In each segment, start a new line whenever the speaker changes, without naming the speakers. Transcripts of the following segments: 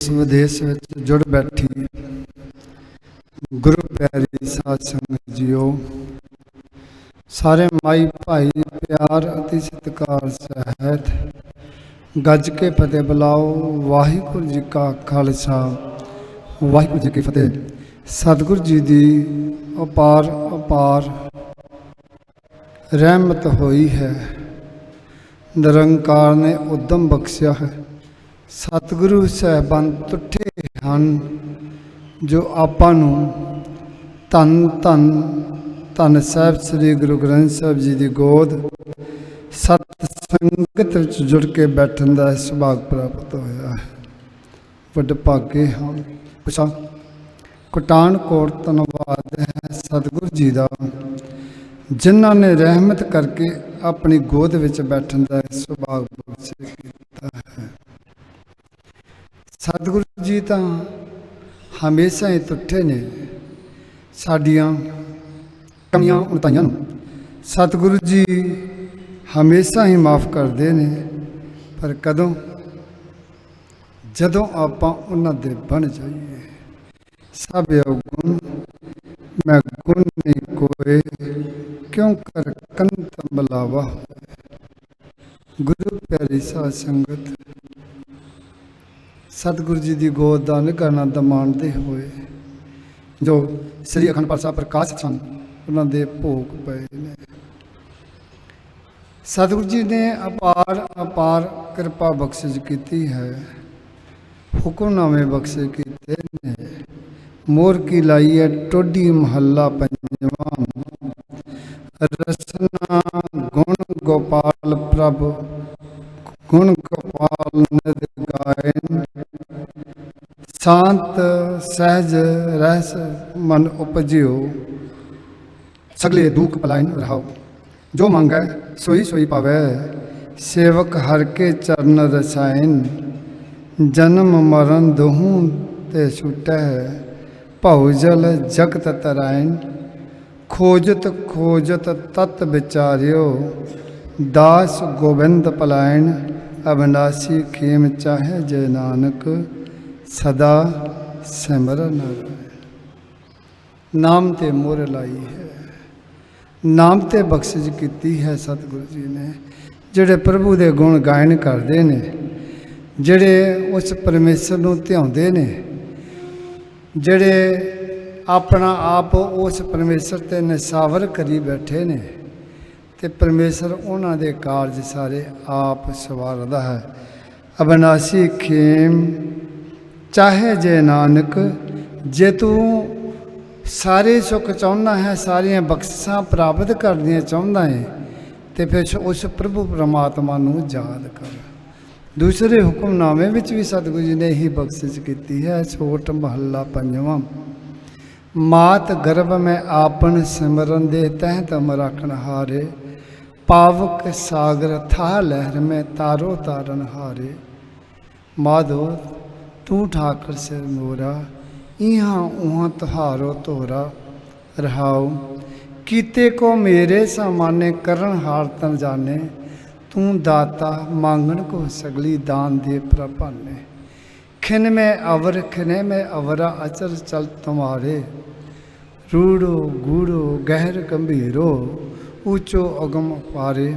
ਵਿਦੇਸ਼ ਵਿੱਚ ਜੁੜ ਬੈਠੀ ਗੁਰੂ ਪਿਆਰੀ ਸਾਧ ਸੰਗਤ ਜੀਓ, ਸਾਰੇ ਮਾਈ ਭਾਈ ਪਿਆਰ ਅਤੇ ਸਤਿਕਾਰ ਸਹਿਤ ਗੱਜ ਕੇ ਫਤਿਹ ਬੁਲਾਓ। ਵਾਹਿਗੁਰੂ ਜੀ ਕਾ ਖਾਲਸਾ, ਵਾਹਿਗੁਰੂ ਜੀ ਕੀ ਫਤਿਹ। ਸਤਿਗੁਰੂ ਜੀ ਦੀ ਅਪਾਰ ਰਹਿਮਤ ਹੋਈ ਹੈ। ਨਿਰੰਕਾਰ ਨੇ ਉਦਮ ਬਖਸ਼ਿਆ ਹੈ। ਸਤਿਗੁਰੂ ਸਾਹਿਬਾਨ ਤੁੱਠੇ ਹਨ ਜੋ ਆਪਾਂ ਨੂੰ ਧੰਨ ਧੰਨ ਧੰਨ ਸਾਹਿਬ ਸ੍ਰੀ ਗੁਰੂ ਗ੍ਰੰਥ ਸਾਹਿਬ ਜੀ ਦੀ ਗੋਦ ਸਤ ਸੰਗਤ ਵਿੱਚ ਜੁੜ ਕੇ ਬੈਠਣ ਦਾ ਸੁਭਾਗ ਪ੍ਰਾਪਤ ਹੋਇਆ ਹੈ। ਵੱਡ ਭਾਗੇ ਹਨ। ਪੁੱਛਾਂ ਕੋਟਾਨਕੋਟ ਧੰਨਵਾਦ ਹੈ ਸਤਿਗੁਰੂ ਜੀ ਦਾ, ਜਿਨ੍ਹਾਂ ਨੇ ਰਹਿਮਤ ਕਰਕੇ ਆਪਣੀ ਗੋਦ ਵਿੱਚ ਬੈਠਣ ਦਾ ਸੁਭਾਗ ਪ੍ਰਾਪਤ ਕੀਤਾ ਹੈ। ਸਤਿਗੁਰੂ ਜੀ ਤਾਂ ਹਮੇਸ਼ਾ ਹੀ ਤੁੱਠੇ ਨੇ ਸਾਡੀਆਂ ਕਮੀਆਂ ਉਤਾਈਆਂ ਨੂੰ। ਸਤਿਗੁਰੂ ਜੀ ਹਮੇਸ਼ਾ ਹੀ ਮਾਫ ਕਰਦੇ ਨੇ, ਪਰ ਕਦੋਂ? ਜਦੋਂ ਆਪਾਂ ਉਹਨਾਂ ਦੇ ਬਣ ਜਾਈਏ। ਸਭ ਅਵਗੁਣ ਮੈਂ ਗੁਣ ਨਹੀਂ ਕੋਏ, ਕਿਉਂ ਕਰ ਕੰਤ ਬੁਲਾਵਾ। ਗੁਰੂ ਪਿਆਰੀ ਸਾਧ ਸੰਗਤ, ਸਤਿਗੁਰੂ ਜੀ ਦੀ ਗੋਦ ਦਾ ਨਿਗਾਨਾ ਮਾਣਦੇ ਹੋਏ ਜੋ ਸ੍ਰੀ ਅਖੰਡ ਪਾਠ ਸਾਹਿਬ ਪ੍ਰਕਾਸ਼ ਸਨ, ਉਹਨਾਂ ਦੇ ਭੋਗ ਪਏ ਨੇ। ਸਤਿਗੁਰੂ ਜੀ ਨੇ ਅਪਾਰ ਕਿਰਪਾ ਬਖਸ਼ਿਸ਼ ਕੀਤੀ ਹੈ। ਹੁਕਮਨਾਮੇ ਬਖਸ਼ੇ ਕੀਤੇ ਨੇ। ਮੋਰ ਕੀ ਲਾਈ ਹੈ ਟੋਡੀ ਮਹੱਲਾ ਪੰਜਵਾਂ। ਰਸਨਾ ਗੁਣ ਗੋਪਾਲ ਪ੍ਰਭ, ਗੁਣ ਗੋਪਾਲ ਨਿਤ ਗਾਇਨ। ਸ਼ਾਂਤ ਸਹਿਜ ਰਹਿਸ ਮਨ ਉਪਜਿਓ, ਸਗਲੇ ਦੁਖ ਪਲਾਇਨ ਰਹਾਓ। ਜੋ ਮੰਗੈ ਸੋਈ ਸੋਈ ਪਾਵੈ, ਸੇਵਕ ਹਰ ਕੇ ਚਰਨ ਰਸਾਇਨ। ਜਨਮ ਮਰਨ ਦੋਹੂੰ ਤੇ ਛੁਟੈ, ਭਉ ਜਲ ਜਗਤ ਤਰਾਇਨ। ਖੋਜਤ ਖੋਜਤ ਤਤ ਵਿਚਾਰਿਓ, ਦਾਸ ਗੋਬਿੰਦ ਪਲਾਇਨ। ਅਬਨਾਸੀ ਖੇਮ ਚਾਹੇ ਜੈ ਨਾਨਕ, ਸਦਾ ਸਿਮਰਨ ਨਾਰਾਇਣ। ਨਾਮ ਤੇ ਮੋਹਰ ਲਾਈ ਹੈ, ਨਾਮ ਤੇ ਬਖਸ਼ਿਸ਼ ਕੀਤੀ ਹੈ ਸਤਿਗੁਰੂ ਜੀ ਨੇ। ਜਿਹੜੇ ਪ੍ਰਭੂ ਦੇ ਗੁਣ ਗਾਇਨ ਕਰਦੇ ਨੇ, ਜਿਹੜੇ ਉਸ ਪਰਮੇਸ਼ਰ ਨੂੰ ਧਿਆਉਂਦੇ ਨੇ, ਜਿਹੜੇ ਆਪਣਾ ਆਪ ਉਸ ਪਰਮੇਸ਼ਰ 'ਤੇ ਨਿਸ਼ਾਵਰ ਕਰੀ ਬੈਠੇ ਨੇ, ਅਤੇ ਪਰਮੇਸ਼ਰ ਉਹਨਾਂ ਦੇ ਕਾਰਜ ਸਾਰੇ ਆਪ ਸਵਾਰਦਾ ਹੈ। ਅਬਨਾਸੀ ਖੇਮ ਚਾਹੇ ਜੇ ਨਾਨਕ। ਜੇ ਤੂੰ ਸਾਰੇ ਸੁੱਖ ਚਾਹੁੰਦਾ ਹੈ, ਸਾਰੀਆਂ ਬਖਸ਼ਿਸ਼ਾਂ ਪ੍ਰਾਪਤ ਕਰਨੀਆਂ ਚਾਹੁੰਦਾ ਹੈ, ਅਤੇ ਫਿਰ ਉਸ ਪ੍ਰਭੂ ਪਰਮਾਤਮਾ ਨੂੰ ਯਾਦ ਕਰ। ਦੂਸਰੇ ਹੁਕਮਨਾਮੇ ਵਿੱਚ ਵੀ ਸਤਿਗੁਰੂ ਜੀ ਨੇ ਇਹੀ ਬਖਸ਼ਿਸ਼ ਕੀਤੀ ਹੈ। ਛੋਟ ਮਹੱਲਾ ਪੰਜਵਾਂ। ਮਾਤ ਗਰਭ ਮੈਂ ਆਪਨ ਸਿਮਰਨ ਦੇ ਤਹਿ ਤਮ ਰਾਖਣ ਹਾਰੇ। ਪਾਵਕ ਸਾਗਰ ਥਾ ਲਹਿਰ ਮੈਂ ਤਾਰੋ ਤਾਰਨ ਹਾਰੇ। ਮਾਧੋ ਤੂੰ ਠਾਕਰ ਸਿਰ ਮੋਰਾ, ਇਹਾਂ ਉਹਾਂ ਤੁਹਾਰੋ ਤੋਰਾ। ਰਹਾਉ ਕੀਤੇ ਕੋ ਮੇਰੇ ਸਾਮਾਨੇ, ਕਰਨ ਹਾਰ ਤਨ ਜਾਣੇ। ਤੂੰ ਦਾਤਾ ਮੰਗਣ ਕੋ ਸਗਲੀ, ਦਾਨ ਦੇ ਪ੍ਰਭਾਨੇ। ਖਿਨ ਮੈਂ ਅਵਰ ਖਿਨੇ ਮੈਂ ਅਵਰਾ, ਅਚਰ ਚਲ ਤੁਮਾਰੇ। ਰੂੜੋ ਗੂੜੋ ਗਹਿਰ ਗੰਭੀਰੋ, ਊਚੋ ਅਗਮ ਪਾਰੇ।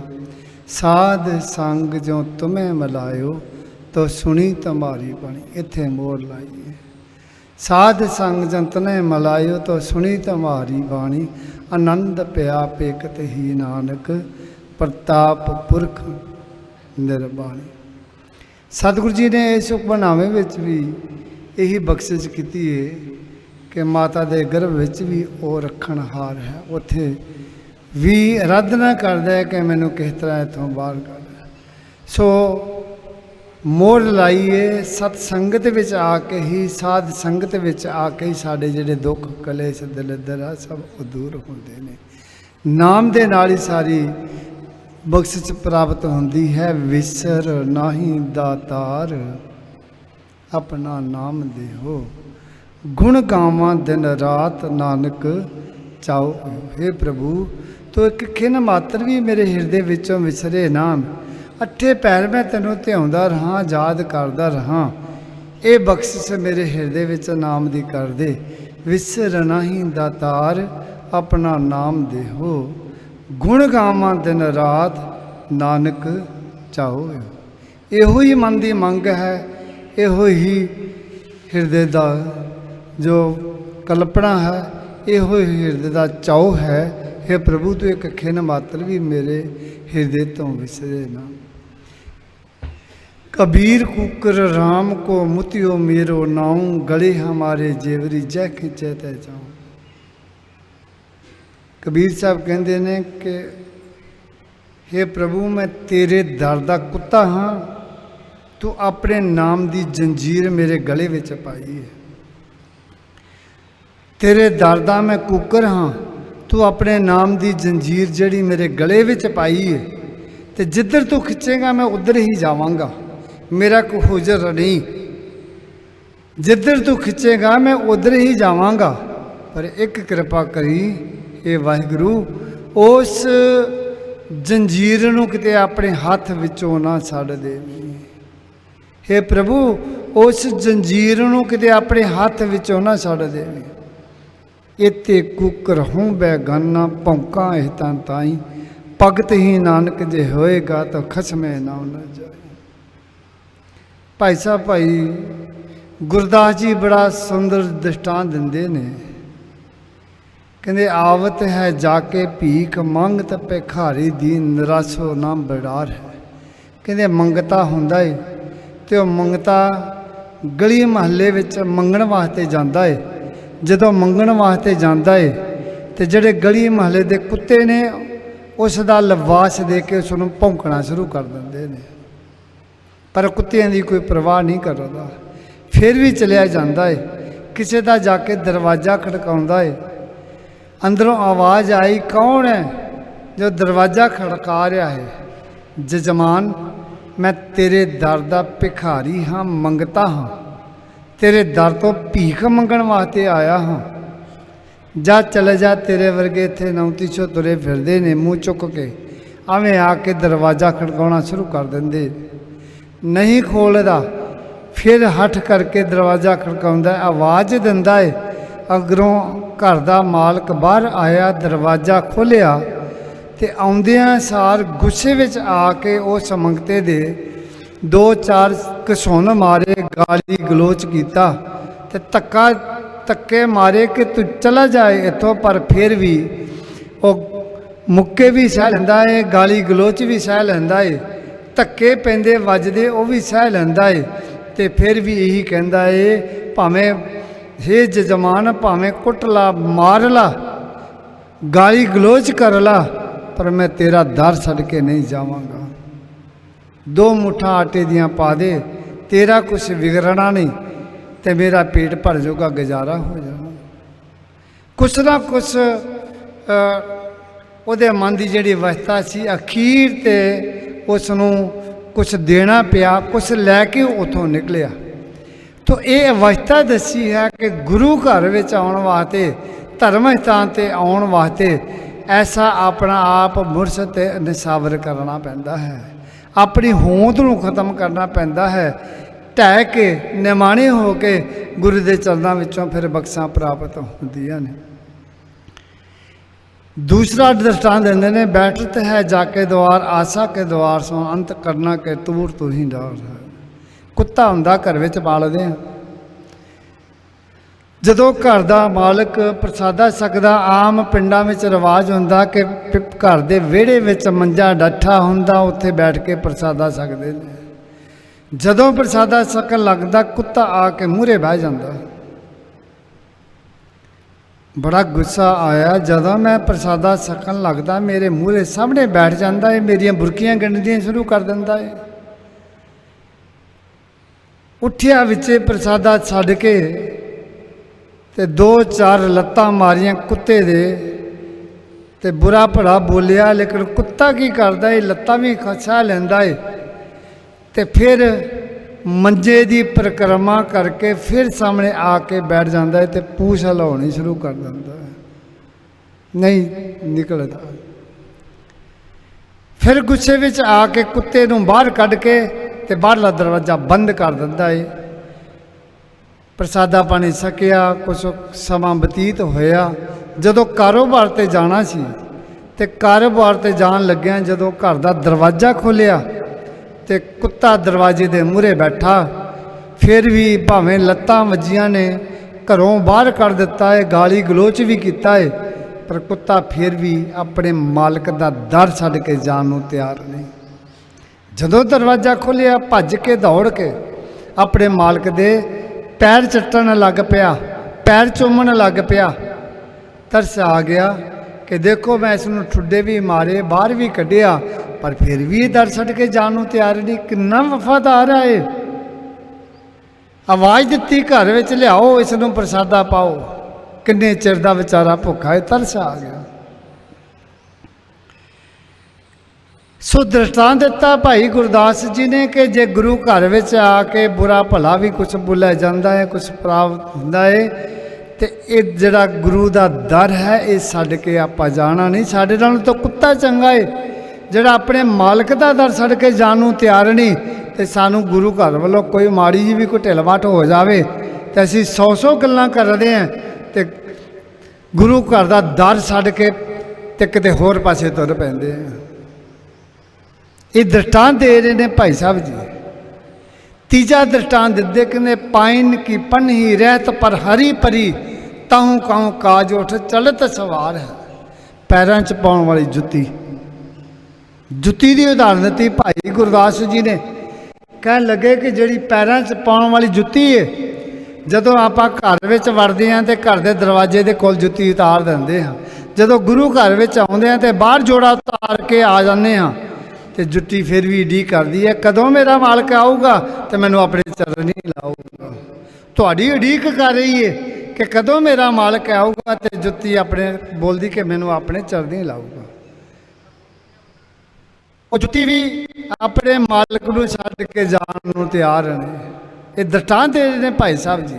ਸਾਧ ਸੰਗ ਜੋ ਤੁਮੇ ਮਿਲਾਇਓ, ਤੋ ਸੁਣੀ ਤੁਮਾਰੀ ਬਾਣੀ। ਇੱਥੇ ਮੋਹਰ ਲਾਈਏ। ਸਾਧ ਸੰਗ ਜੰਤ ਨੇ ਮਿਲਾਇਓ, ਤੋ ਸੁਣੀ ਤੁਮਾਰੀ ਬਾਣੀ। ਆਨੰਦ ਪਿਆ ਪੇਕਤ ਹੀ ਨਾਨਕ, ਪ੍ਰਤਾਪ ਪੁਰਖ ਨਿਰਬਾਣੀ। ਸਤਿਗੁਰੂ ਜੀ ਨੇ ਇਸ ਹੁਕਮਨਾਮੇ ਵਿੱਚ ਵੀ ਇਹੀ ਬਖਸ਼ਿਸ਼ ਕੀਤੀ ਹੈ ਕਿ ਮਾਤਾ ਦੇ ਗਰਭ ਵਿੱਚ ਵੀ ਉਹ ਰੱਖਣਹਾਰ ਹੈ। ਉੱਥੇ ਵੀ ਅਰਾਧਨਾ ਕਰਦਾ ਹੈ ਕਿ ਮੈਨੂੰ ਕਿਸ ਤਰ੍ਹਾਂ ਇੱਥੋਂ ਬਾਹਰ ਕੱਢ। ਸੋ ਮੋਹਰ ਲਾਈਏ ਸਤ ਸੰਗਤ ਵਿੱਚ ਆ ਕੇ ਹੀ, ਸਾਧ ਸੰਗਤ ਵਿੱਚ ਆ ਕੇ ਹੀ ਸਾਡੇ ਜਿਹੜੇ ਦੁੱਖ ਕਲੇਸ਼ ਦਲਿੱਦਰ ਆ ਸਭ ਉਹ ਦੂਰ ਹੁੰਦੇ ਨੇ। ਨਾਮ ਦੇ ਨਾਲ ਹੀ ਸਾਰੀ ਬਖਸ਼ਿਸ਼ ਪ੍ਰਾਪਤ ਹੁੰਦੀ ਹੈ। ਵਿਸਰ ਨਾਹੀ ਦਾਤਾਰ, ਆਪਣਾ ਨਾਮ ਦੇਹੋ। ਗੁਣ ਗਾਵਾਂ ਦਿਨ ਰਾਤ, ਨਾਨਕ ਚਾਓ। ਹੇ ਪ੍ਰਭੂ, ਤੂੰ ਇੱਕ ਖਿਨ ਮਾਤਰ ਵੀ ਮੇਰੇ ਹਿਰਦੇ ਵਿੱਚੋਂ ਵਿਸਰੇ ਨਾ। ਅੱਠੇ ਪੈਰ ਮੈਂ ਤੈਨੂੰ ਧਿਆਉਂਦਾ ਰਹਾਂ, ਯਾਦ ਕਰਦਾ ਰਹਾਂ। ਇਹ ਬਖਸ਼ਿਸ਼ ਮੇਰੇ ਹਿਰਦੇ ਵਿੱਚ ਨਾਮ ਦੀ ਕਰ ਦੇ। ਵਿਸਰ ਨਹੀਂ ਦਾਤਾਰ ਆਪਣਾ ਨਾਮ ਦੇਹੋ, ਗੁਣ ਗਾਵਾਂ ਦਿਨ ਰਾਤ ਨਾਨਕ ਚਾਹੋ। ਇਹੋ ਹੀ ਮਨ ਦੀ ਮੰਗ ਹੈ, ਇਹੋ ਹੀ ਹਿਰਦੇ ਦਾ ਜੋ ਕਲਪਨਾ ਹੈ, ਇਹੋ ਹੀ ਹਿਰਦੇ ਦਾ ਚਾਉ ਹੈ। हे प्रभु तू एक खिन मात्र भी मेरे हृदय तो विसरे ना। कबीर कुकर राम को मुतियो मेरो नाऊं, गले हमारे जेवरी जय खिंचे तै जाऊं। कबीर साहब कहते ने कि हे प्रभु मैं तेरे दर दा कुत्ता हाँ, तू अपने नाम दी जंजीर मेरे गले विच पाई है। तेरे दर दा मैं कुकर हाँ, तू अपने नाम की जंजीर जड़ी मेरे गले विच पाई है, तो जिधर तू खिंचेगा मैं उधर ही जावांगा, मेरा कोई हुजर नहीं। जिधर तू खिंचेगा मैं उधर ही जावांगा, पर एक कृपा करी ये वाहिगुरु, उस जंजीर नूं किते अपने हाथ विचों ना छड्ड दे। हे प्रभु उस जंजीर नूं किते अपने हाथ विचों ना छड्ड दे। इते कुकर हूँ बैगाना भौंका हितां ताई, भगत ही नानक जे होएगा तो खसमे ना न जाए। भाई साहब भाई गुरदास जी बड़ा सुंदर दृष्टांत दिंदे ने, कहते आवत है जाके भीख मंगत भिखारी दी, निराशो ना बड़ार है। कहते मंगता हुंदा है ते ओह मंगता गली महल्ले विच मंगण वास्ते जांदा है। जदों मंगण वास्ते जांदा है तो जिहड़े गली महल्ले दे कुत्ते ने उसका लिबास दे के उसनूं भौंकना शुरू कर देंदे ने, पर कुत्तियां दी कोई परवाह नहीं करदा। फिर भी चलिया जांदा है। किसी दा जाके दरवाज़ा खड़काउंदा है, अंदरों आवाज़ आई कौन है जो दरवाज़ा खड़का रहा है? जजमान मैं तेरे दर दा भिखारी हाँ, मंगता हाँ, तेरे दर तो भीख मंगण वास्ते आया हाँ। जा चले जा, तेरे वर्गे इत्थे 2900 तुरे फिरदे ने मूँह चुक के, आवें आके दरवाज़ा खड़काउणा शुरू कर देंदे, नहीं खोलदा। फिर हठ करके दरवाज़ा खड़काउंदा, आवाज़ दिंदा है। अगरों घर दा मालक बाहर आया, दरवाज़ा खोलिया ते आउंदियां सार गुस्से विच आके उस मंगते दे 2-4 घसुन मारे, गाली गलोच किया ते धक्के मारे कि तू चला जाए इत्थों। पर फिर भी वो मुक्के भी सह लैंदा है, गाली गलोच भी सह लैंदा है, धक्के पैंदे वजदे वो भी सह लैंदा है, ते फिर भी यही कहंदा है भावें हे जजमान भावें कुट ला, मार ला, गाली गलोच कर ला, पर मैं तेरा दर छड्ड के नहीं जावांगा। 2 मुठा आटे दियाँ पा दे, तेरा कुछ बिगड़ना नहीं, तो मेरा पेट भर जाऊगा, गुजारा हो जाना। कुछ ना कुछ ਉਹਦੇ मन की जी अवस्था सी, अखीर ते उसनूं कुछ देना पिया, कुछ लैके उतों निकलिया। तो ये अवस्था दसी है कि गुरु घर विच आउण वास्ते, धर्म स्थान ते आउण वास्ते ऐसा अपना आप मुरशद ते निसावर करना पैंदा है, अपनी होंद नूं खत्म करना पैंदा है, ढह के निमाणे हो के गुरु के चरणों विचों फिर बख्शां प्राप्त होंदियां ने। दूसरा दृष्टांत देंदे ने, बैठत है जाके द्वार, आशा के द्वार सो अंत करना के तूर तू ही डार है। कुत्ता हुंदा घर विच पालदे हैं, जदों घर दा मालक प्रसादा सकदा, आम पिंडां विच रिवाज हुंदा कि घर दे विहड़े विच मंजा डट्ठा हुंदा, उत्थे बैठ के प्रसादा सकदे ने। जदों प्रसादा सकन लगदा, कुत्ता आके मूहरे बह जांदा। बड़ा गुस्सा आया, जदों मैं प्रसादा सकन लगदा मेरे मूहरे सामने बैठ जांदा है, मेरियां बुरकियां गिणदियां शुरू कर दिंदा है। उठिया विचे प्रसादा छड्ड के ते 2-4 लत्तां मारियां कुत्ते दे, ते बुरा भला बोलिया, लेकिन कुत्ता की करदा है, लत्तां भी खसा लैंदा है, ते फिर मंजे की परिक्रमा करके फिर सामने आके बैठ जाता है, तो पूछ हिलानी शुरू कर देता है, नहीं निकलता। फिर गुस्से विच आके कुत्ते नूं बाहर कढ़ के ते बाहरला दरवाज़ा बंद कर दिंदा है। प्रसादा पानी छकिया, कुछ समा बतीत होया। जदों कारोबार ते जाना सी ते कारोबार ते जान लग्या जदों घर दा दरवाज़ा खोलिया ते कुत्ता दरवाजे दे मूहरे बैठा। फिर भी भावें लत्तां वजियां ने, घरों बाहर कर दिता है, गाली गलोच भी किया है, पर कुत्ता फिर भी अपने मालिक का दर छड्ड के जान नूं तैयार नहीं। जदों दरवाज़ा खोलिया भज के दौड़ के अपने मालिक दे पैर चट्टन लग पिया, पैर चूमन लग पिया। तरस आ गया कि देखो मैं इसनूं ठुड्डे भी मारे, बाहर भी कढ़िया, पर फिर भी दर छड्ड के जान नूं तैयार नहीं। कितना वफादार है। आवाज़ दी घर विच लियाओ, इसनूं प्रसादा पाओ। किन्ने चिर दा बेचारा भुखा है, तरस आ गया। सो दृष्टांत दिता भाई गुरदास जी ने कि जे गुरु घर विच आके बुरा भला भी कुछ बोलिया जाता है, कुछ प्राप्त होता है, तो ये जड़ा गुरु का दर है ये छड्ड के आपां जाना नहीं। साडे नाल तो कुत्ता चंगा है जड़ा अपने मालिक का दर छड्ड के जान नूं तैयार नहीं। तो सानू गुरु घर वालों कोई माड़ी जी भी कोई ढिलवट हो जाए तो असीं 100 गल्लां करदे हैं, तो गुरु घर का दर छड्ड के ते किते होर पासे तुर पैंदे हैं। ये दृष्टांत दे रहे हैं भाई साहब जी। तीजा दृष्टांत दिते कहते पाइन की पन्ही रहत पर हरी परी, ताहू काहू काज उठ चलत सवार है। पैरों च पाउण वाली जुत्ती, जुत्ती की उदाहरण दी भाई गुरदास जी ने। कह लगे कि जिहड़ी पैरों च पाउण वाली जुत्ती है, जदों आपां घर विच वड़दे हां ते घर दे दरवाजे दे कोल जुत्ती उतार दिंदे हां। जदों गुरु घर विच आउंदे हां ते बाहर जोड़ा उतार के आ जांदे हां, तो जुत्ती फिर भी उਡੀਕ करती है कदों मेरा मालिक आऊगा तो मैनू अपने चरनी लाऊगा। थोड़ी उਡੀਕ कर रही है कि कदों मेरा मालिक आऊगा, तो जुत्ती अपने बोलती कि मैनू अपने चरनी लाऊगा। वो जुत्ती भी अपने मालिक नूं छड्ड के जान नूं तैयार ने। ये दृष्टांत दे रहे हैं भाई साहब जी।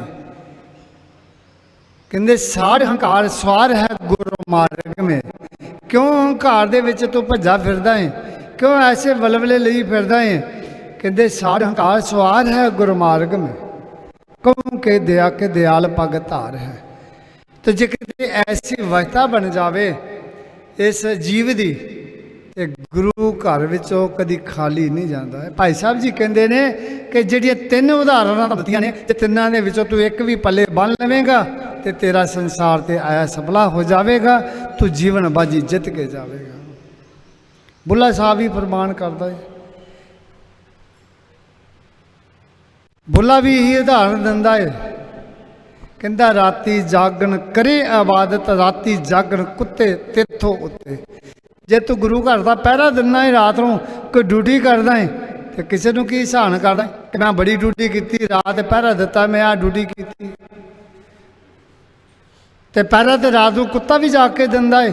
कहते साड़ हंकार सवार है गुरु मार्ग में, क्यों हंकार दे विच तू भज्जा फिरदा है, क्यों ऐसे वलवले ली फिरदा है। कहते साड़ हंकार सवार है गुरमार्ग में, कहूँ के दया के दयाल पग धार है। तो जे किते ऐसी अवस्था बन जाए इस जीव की, तो गुरु घर विचों कदी खाली नहीं जाता है। भाई साहब जी कहते हैं कि जिहड़ियां 3 उदाहरणा दित्तियां ने, ते तिन्नां दे विचों तू एक भी पल्ले बन लवेगा तो तेरा संसार ते आया सफला हो जाएगा, तू जीवन बाजी जित के जाएगा। बुल्ला साहब भी फरमान करता है। बुल्ला भी यही उदाहरण दिंदा है। कहता राती जागन करे इबादत, राती जागन कुत्ते तिथों उत्ते। जे तू गुरु घर का पहरा दिना है, रात को कोई ड्यूटी करदा है, तो किसी को की सहन करदा है कि मैं बड़ी ड्यूटी की, रात पहरा दिता, मैं आ ड्यूटी की। तो पहरा तो रात को कुत्ता भी जाके दिंदा है,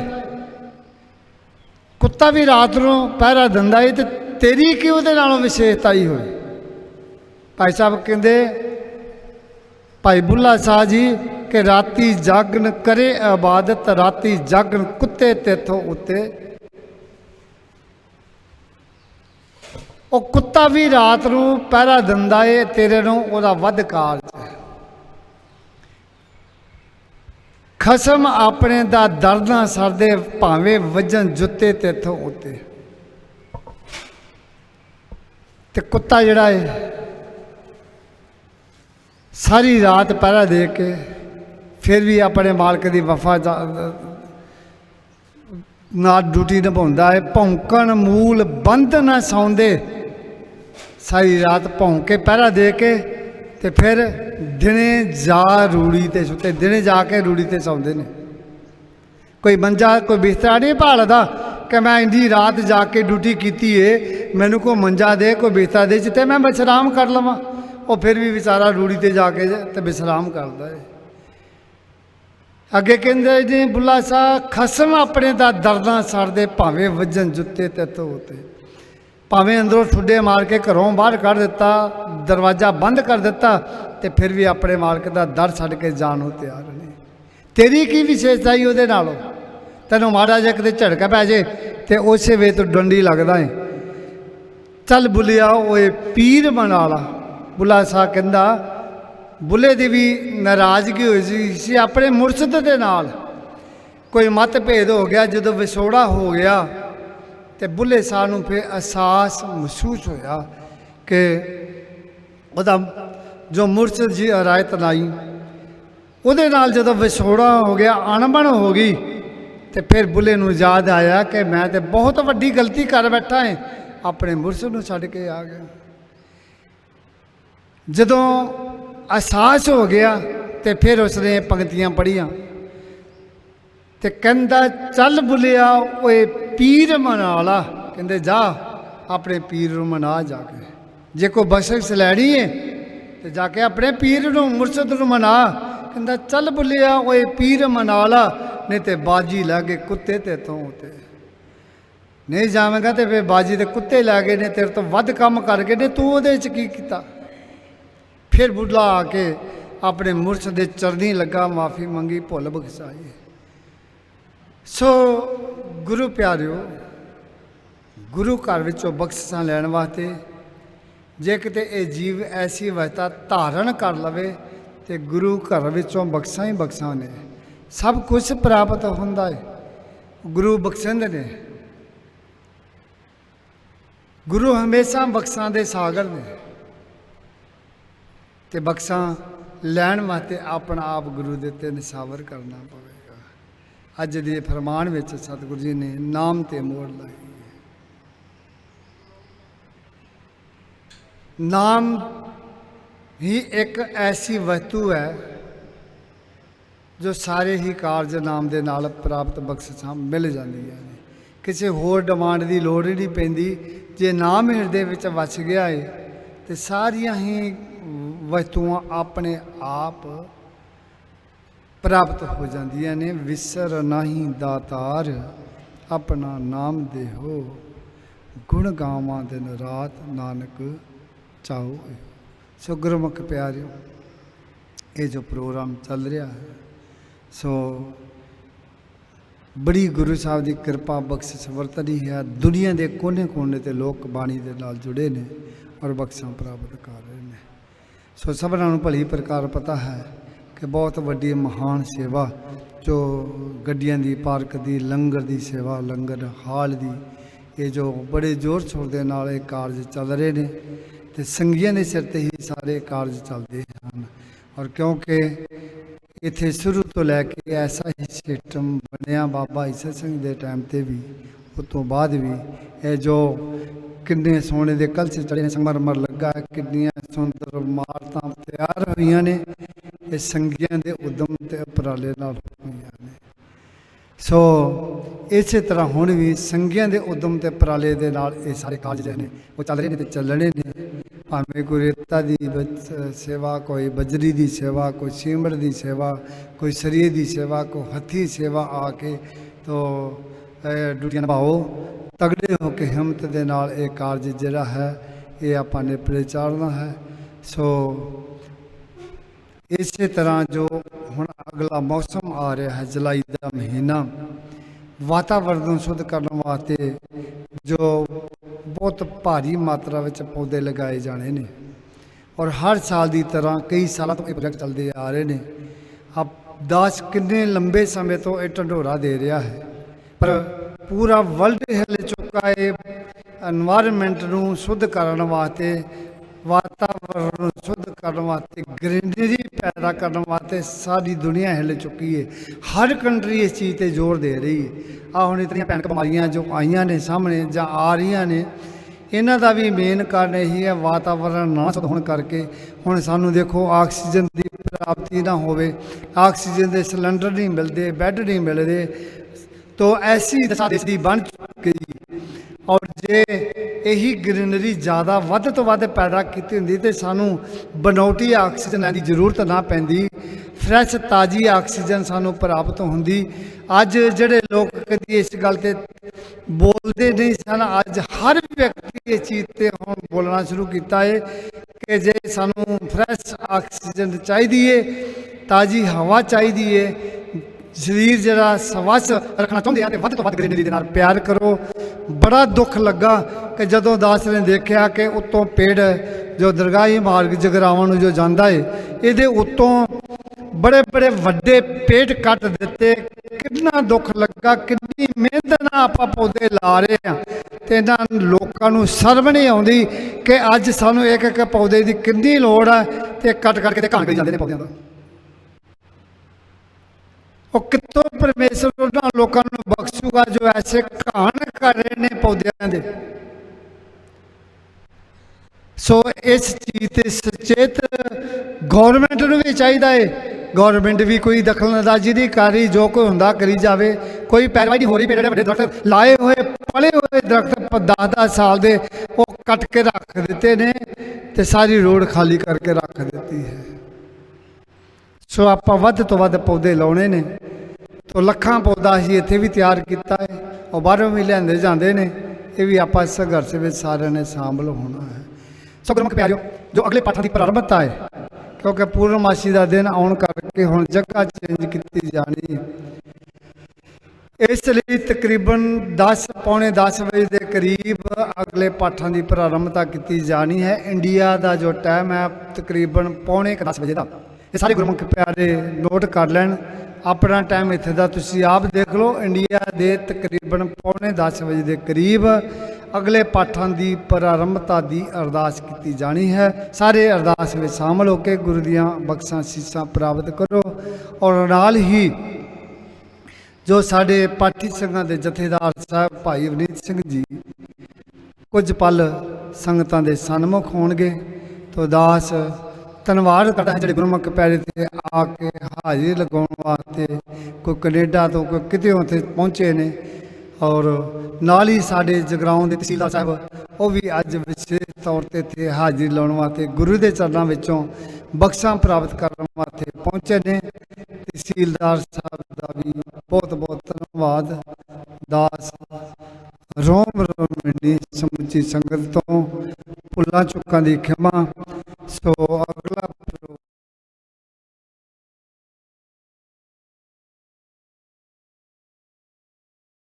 कुत्ता भी रात को पहरा दिंदा है, तो तेरी की उहदे नालों विशेषता ही होई। भाई साहब कहते भाई बुल्ला शाह जी कि राती जागन करे इबादत, राती जागन कुत्ते तेथों उत्ते। वो कुत्ता भी रात को पहरा दिंदा है, तेरे नूं उहदा वध कारज है। खसम अपने दा दर्द ना सरदे, भावें वजन जुत्ते तेथों उत्ते। ते कुत्ता जिहड़ा है सारी रात पहरा दे के फिर भी अपने मालिक की वफा ना ड्यूटी निभाता है। भौंकण मूल बंद ना सौंदे, सारी रात भौंक के पहरा दे के ते फिर दिने जा रूड़ी ते सुते, दिने जाके रूड़ी ते सौंदे ने। कोई मंजा कोई बिस्तरा नहीं भालदा कि मैं इंडी रात जाके ड्यूटी की है, मैनू कोई मंजा दे कोई बिस्तरा दे जिते मैं विश्राम कर लवां। वो फिर भी बेचारा रूड़ी ते जाके ते विश्राम करता है। अगे कहते जी बुल्ला शाह खसम अपने दा दर्दां सड़दे, भावें वजन जुत्ते तेथों उत्ते। भावें अंदरों ठुड्डे मार के घरों बाहर कढ़ दिता, दरवाजा बंद कर दिता, तो फिर भी अपने मालिक का दर छड्ड के जान नूं तैयार नहीं। तेरी की विशेषता ही उहदे नालों। तैनूं माड़ा जिहा किते झड़का पै जाए तो उसे वे तू डंडी लगदा है। चल बुलिया ओए पीर बना ला। बुल्ला शाह कहंदा बुले की भी नाराज़गी हुई सी अपने मुर्शद के नाल। कोई मतभेद हो गया, जो विछोड़ा हो गया तो बुले शाह नूं फिर एहसास महसूस होया कि उहदा जो मुर्शद जी हरायत लाई उहदे नाल जो विछोड़ा हो गया, अणबण हो गई, तो फिर बुले नूं याद आया कि मैं तो बहुत वड्डी गलती कर बैठा है, अपने मुर्शद नूं छड्ड के आ गया। जदों एहसास हो गया तो फिर उसने पंक्तियां पढ़ियां ते कहंदा चल बुलिया ओए पीर मना ला, कहंदे जा अपने पीर नूं मना जाके, जे कोई बख्शिश लैनी है तो जाके अपने पीर नूं मुर्शद नूं मना। कहंदा चल बुलिया ओए पीर मना ला, नहीं तो बाजी लै गए कुत्ते ते तों ते नहीं जावेगा तो फिर बाजी के कुत्ते लै गए ने तेरे तो वध काम कर गए ने, तू उहदे च की कीता। फिर बुढ़ा आके अपने मुर्शद दे चरनी लगा, माफ़ी मंगी, भुल बख्शाई। सो गुरु प्यारिओ, गुरु घर विचों बख्शिशां लैण वास्ते जे किते ये जीव ऐसी अवस्था धारण कर लवे तो गुरु घर विचों बख्शां ही बख्शां ने, सब कुछ प्राप्त हुंदा है। गुरु बख्शिंदे ने, गुरु हमेशा बख्शां दे सागर ने, ते बख्शां लैण वास्ते अपना आप गुरु दे ते निसावर करना पवेगा। अज दे फरमान विच सतगुरु जी ने नाम ते मोड़ लाई। नाम ही एक ऐसी वस्तु है जो सारे ही कारज नाम दे नाल प्राप्त बख्शिशां मिल जांदियां ने, किसी होर डिमांड की लोड़ ही नहीं पैंदी। जे नाम हिरदे विच वस गया है तो सारियां ही वस्तुआं अपने आप प्राप्त हो जांदियां ने। विसर नहीं दातार अपना नाम देहो, गुण गावां दिन रात नानक चाहो। सो गुरमुख प्यारिओ, ये जो प्रोग्राम चल रहा है सो बड़ी गुरु साहब की कृपा बख्शिश वरत रही है। दुनिया के कोने कोने ते लोग बाणी दे नाल जुड़े ने और बख्शिशां प्राप्त कर रहे हैं। सो सबना नूं भली प्रकार पता है कि बहुत वड्डी महान सेवा जो गड्डियां दी पार्क दी लंगर दी सेवा, लंगर हाल दी, ये जो बड़े जोर शोर के नाल ये कारज चल रहे हैं तो संगियां के सिर ते ही सारे कारज चलते हैं। और क्योंकि इत्थे शुरू तो लैके ऐसा ही सिस्टम बनया बाबा ईसर सिंह के टाइम पर भी, उस तो बाद भी ये जो किन्ने सोने के कलश चढ़े संगमरमर लगा है, किन्नियां सुंदर इमारतां तैयार हुई ने, ये संगियां के उद्यम ते उपराले नाल होईयां ने। सो इस तरह हुण भी संगियां के उद्यम ते उपराले दे नाल ये सारे कारज जिहड़े ने वो चल रहे हैं ते चलने ने। भावें कोई रेता की सेवा, कोई बजरी की सेवा, कोई सीमड़ की सेवा, कोई सरिये की सेवा, कोई हथी सेवा आके तो ड्यूटियां निभाओ, तगड़े होकर हिम्मत के नाल ये कारज जिहड़ा है ये आपां ने नेपरे चाढ़ना है। सो इस तरह जो हुण अगला मौसम आ रहा है, जुलाई का महीना, वातावरण शुद्ध करने वास्ते जो बहुत भारी मात्रा में पौधे लगाए जाने ने और हर साल की तरह कई सालों तो ये प्रोजेक्ट चलते आ रहे हैं। अब 10 किन्ने लंबे समय तो ये ढंढोरा दे रहा है, पर पूरा वर्ल्ड हिल चुका है एनवायरनमेंट नूं शुद्ध करने वास्ते, वातावरण शुद्ध करने वास्ते, ग्रीनरी पैदा करने वास्ते सारी दुनिया हिल चुकी है। हर कंट्री इस चीज़ पर जोर दे रही है। आ हुण इतनी भैनक बीमारियां जो आईयां ने सामने जां आ रही ने, इन्हां दा भी मेन कारण यही है वातावरण ना शुद्ध होने करके। हुण सानूं देखो ऑक्सीजन की प्राप्ति ना होवे, ऑक्सीजन के सिलेंडर नहीं मिलते, बैड नहीं मिलते, तो ऐसी दशा देश की बन चुकी। और जे यही ग्रीनरी ज़्यादा वध तो वध पैदा की होंदी तो सानू बनौटी ऑक्सीजन की जरूरत ना पैंदी, फ्रैश ताज़ी ऑक्सीजन सानू प्राप्त होंदी। अज जिहड़े लोग कभी इस गल ते बोलते नहीं सन, अज हर व्यक्ति इस चीज़ ते हुण बोलना शुरू किया है कि जे सानू फ्रैश ऑक्सीजन चाहिए, ताज़ी हवा चाहिए, शरीर जरा स्वच्छ रखना चाहते हैं तो वध तो वध ग्रीनरी के नाल प्यार करो। बड़ा दुख लगा कि जदों दास ने देखा कि उत्तों पेड़ जो दरगाही मार्ग जगरावां नूं जो जांदा है, इहदे उत्तों बड़े बड़े वड्डे पेट कट दिते। कितना दुख लगा, कितनी मेहनत नाल आपां पौधे ला रहे हैं ते इन्हां लोकां नूं शर्म नहीं आउंदी कि अज सानूं एक एक पौधे की कितनी लोड़ है ते कट कट के घाण करी जांदे ने पौधिਆਂ ਦਾ। ਉਹ ਕਿੱਥੋਂ परमेश्वर ਉਹਨਾਂ ਲੋਕਾਂ ਨੂੰ ਬਖਸ਼ੂਗਾ जो ऐसे घाण कर रहे ने पौधों ਦੇ। सो इस चीज़ से सचेत गौरमेंट नूं भी चाहिए है, गौरमेंट भी कोई दखलअंदाजी नहीं कर रही, जो कोई हुंदा करी जाए, कोई पैरवाई नहीं हो रही। बड़े बड़े दरख्त लाए हुए पले हुए दरख्त 10-10 साल के वो कट के रख देते ने ते सारी रोड खाली करके रख देती है। सो आपां वध तो वध पौधे लाने ने, तो लखां पौधा असीं इत्थे भी तैयार किया है और बाहरों भी लिआंदे जांदे ने। ये भी आपां संघर्ष में सारे ने शामिल होना है। सो गुरमुख प्यारिओ, जो अगले पाठां की प्रारंभता है, क्योंकि पूर्णमासी का दिन आउण करके हुण जगह चेंज की जानी, इसलिए तकरीबन 10 पौने 10 बजे के करीब अगले पाठां की प्रारंभता की जानी है। इंडिया का जो टाइम है तकरीबन पौने 10 बजे का। ये सारे गुरमुख प्यारे नोट कर लैन, अपना टाइम इत्थे दा तुसीं आप देख लो। इंडिया के तकरीबन पौने 10 बजे के करीब अगले पाठां की प्रारंभता की अरदास की जानी है। सारे अरदास में शामिल होकर गुरु दियां बख्शां शीशां प्राप्त करो। और नाल ही जो साडे पाठी संघां दे जथेदार साहब भाई अवनीत सिंह जी कुछ पल संगतां दे सन्मुख होणगे, तो दास धन्नवाद करता है जिहड़े गुरमुख प्यारे ते आके हाजिरी लगाउण वास्ते कोई कनेडा तो कोई किते उत्थे पहुंचे ने। और नाल ही साडे जगराऊं दे तहसीलदार साहब वो भी अज विशेष तौर पर इत्थे हाजिरी लाउण वास्ते गुरु के चरणों विचों बख्शां प्राप्त करने वास्ते पहुंचे ने। तहसीलदार साहब का भी बहुत बहुत धन्यवाद। दास रोम रोम मिली समुची संगत तो भुल्लां चुक्कां दी खिमा। सो अगला